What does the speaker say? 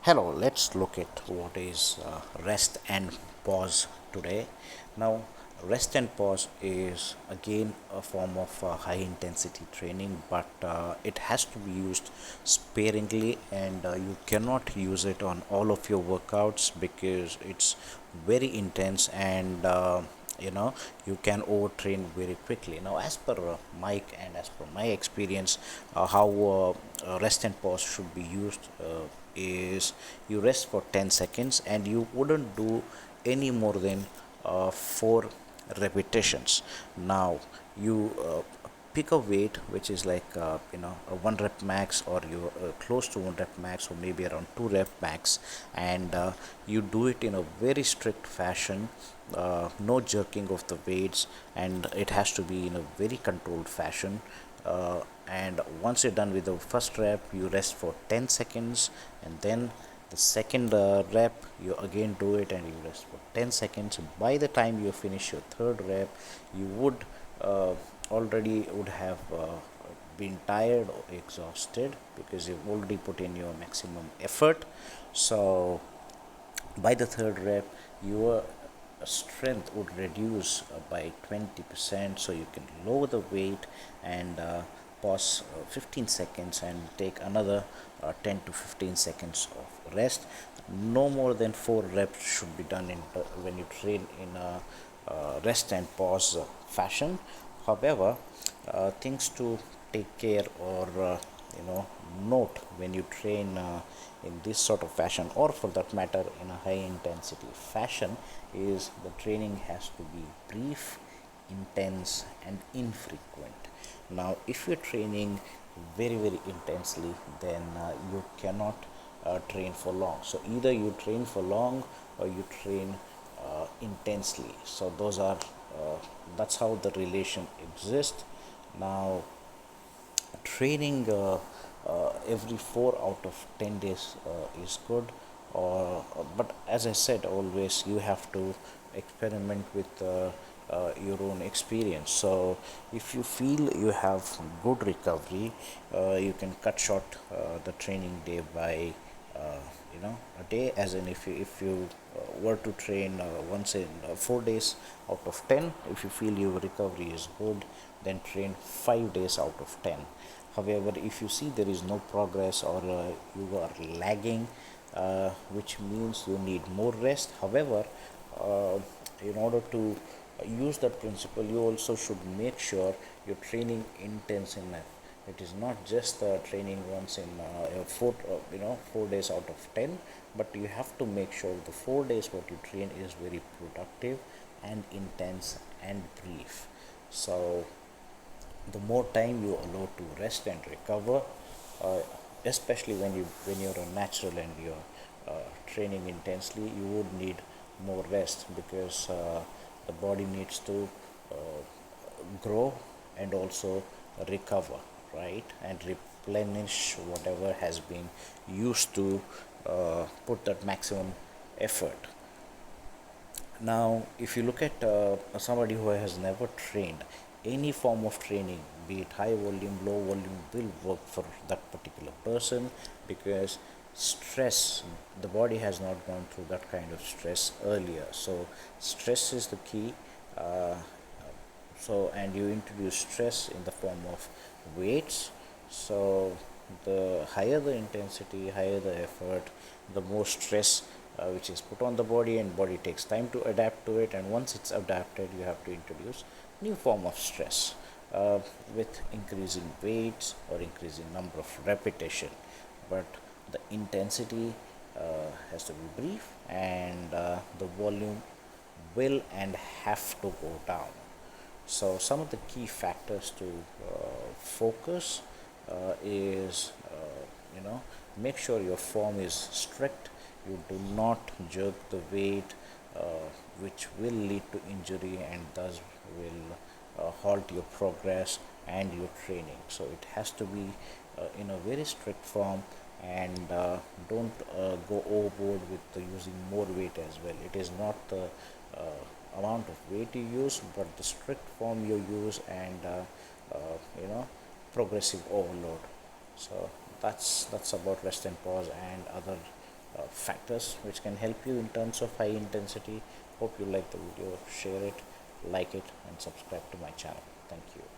Hello, let's look at what is rest and pause today. Now, rest and pause is again a form of high intensity training, but it has to be used sparingly, and you cannot use it on all of your workouts because it's very intense and you know you can overtrain very quickly. Now, as per Mike and as per my experience, how rest and pause should be used is you rest for 10 seconds and you wouldn't do any more than 4 repetitions. Now you pick a weight which is like a 1 rep max, or you close to 1 rep max, or maybe around 2 rep max, and you do it in a very strict fashion. No jerking of the weights, and it has to be in a very controlled fashion. And once you're done with the first rep, you rest for 10 seconds, and then the second rep you again do it and you rest for 10 seconds. By the time you finish your third rep, you would already would have been tired or exhausted because you've already put in your maximum effort. So by the third rep, your strength would reduce by 20%, so you can lower the weight and pause 15 seconds and take another 10 to 15 seconds of rest. No more than 4 reps should be done when you train in a rest and pause fashion. However, things to take care or you know note when you train in this sort of fashion, or for that matter in a high intensity fashion, is the training has to be brief, intense and infrequent. Now if you're training very intensely, then you cannot train for long. So either you train for long or you train intensely. So those are that's how the relation exists. Now training every 4 out of 10 days is good, or but as I said, always you have to experiment with your own experience. So if you feel you have good recovery, you can cut short the training day by a day. As in, if you were to train once in 4 days out of 10, if you feel your recovery is good, then train 5 days out of 10. However, if you see there is no progress, or you are lagging, which means you need more rest. However, in order to use that principle, you also should make sure you're training intense enough. It is not just training once in 4 days out of 10, but you have to make sure the 4 days what you train is very productive and intense and brief. So the more time you allow to rest and recover, uh, especially when you're a natural and you're training intensely, you would need more rest because the body needs to uh, grow and also recover, right, and replenish whatever has been used to put that maximum effort. Now, if you look at somebody who has never trained, any form of training, be it high volume, low volume, will work for that particular person because stress, the body has not gone through that kind of stress earlier. So, stress is the key. Uh, and you introduce stress in the form of weights. So the higher the intensity, higher the effort, the more stress which is put on the body, and body takes time to adapt to it. And once it's adapted, you have to introduce new form of stress with increasing weights or increasing number of repetition. But the intensity has to be brief, and the volume will and have to go down. So some of the key factors to focus is make sure your form is strict. You do not jerk the weight, which will lead to injury and thus will halt your progress and your training. So it has to be in a very strict form, and don't go overboard with using more weight as well. It is not the amount of weight you use, but the strict form you use, and progressive overload. So that's about rest and pause and other factors which can help you in terms of high intensity. Hope you like the video. Share it, like it, and subscribe to my channel. Thank you.